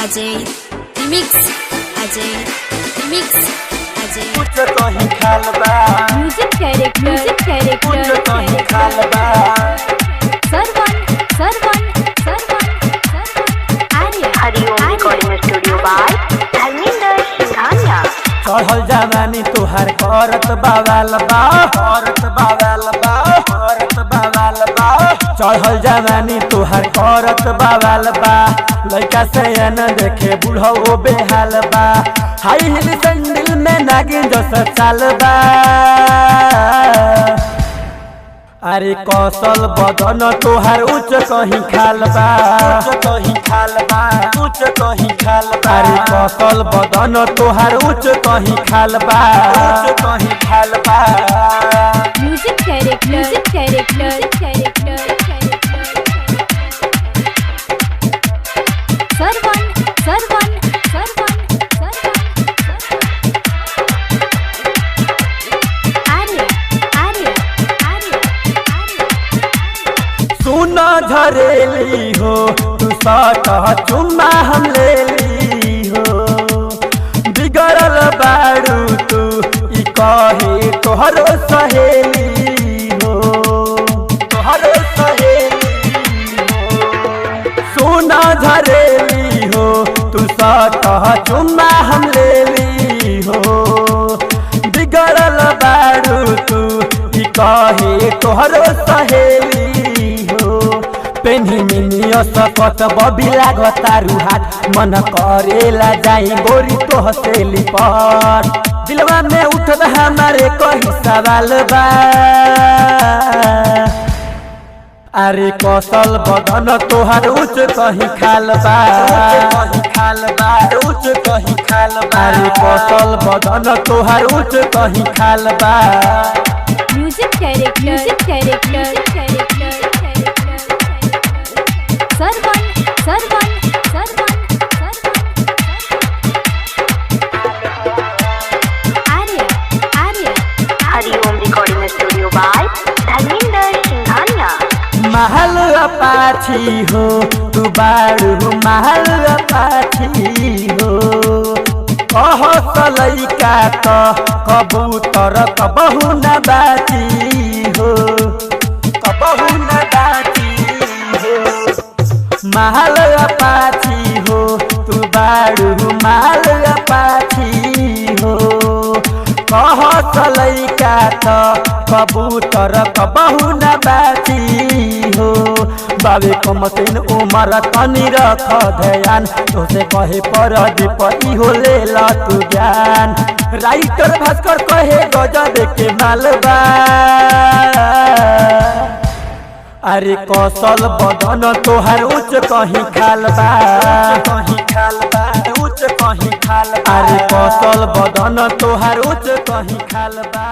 Ajay remix Ajay remix Ajay कुछ कहीं खालबा म्यूजिक डायरेक्टर कुछ कहीं खालबा Sarwan Arya Hariom recording studio by Dharmendra Singhania. चढ़ल जवानी तुहार करत बावाल बा करत बावाल बा करत बावाल बा चढ़ल जवानी तुहार करत बावाल बा लड़का से न देखे बूढ़ा ओ बेहाल बा हाई हिल सैंडल में नागिन जैसा चाल बा अरे कौशल बदन तोहार उच्च कहीं खालबा उच्च कहीं खालबा उच्च कहीं खालबा अरे कौशल बदन तोहार उच्च कहीं खालबा उच्च कहीं खालबा म्यूजिक डायरेक्टर सरवन सुना झरेली हो तू सटह चुम्मा हम ले ली हो बिगड़ल बारू तू ई कहे तोहरो सहेली हो तोहरो सहेली हो सुना झरेली हो तू सटह चुम्मा हम ले ली हो बिगड़ल बारू तू ई कहे तोहरो सहेली पेन्ही मिनियो सकत बबी लागतारू हाथ मन करेला जाई गोरी तो हसेली पर दिलवा में उठत हमारे कही सवाल बा अरे कौशल बदन तोहार उच्च कहीं खालबा कहीं खालबा उच्च कहीं खालबा अरे कौशल बदन तोहार उच्च कहीं खालबा music director Sarwan Arya Hariom recording studio by Dharmendra Singhania. महल अपाची हो तू बारू महल अपाची हो कह सलैका तो कबूतर कबहू न बाची हो कबहू न बाची हो महल अपाची हो तू बारू महल अपाची हो कह सलैका तो कबूतर कबहू न बाची हो बाबे कमतिन उमर तनी रख ध्यान तोसे कहे पर दीप इहो ले ला तू ज्ञान राइटर भास्कर कहे गजब के मालबा अरे कौशल बदन तोहार उच्च कहीं खालबा कहीं खालबा उच्च कहीं खालबा अरे कौशल बदन तोहार उच्च कहीं खालबा।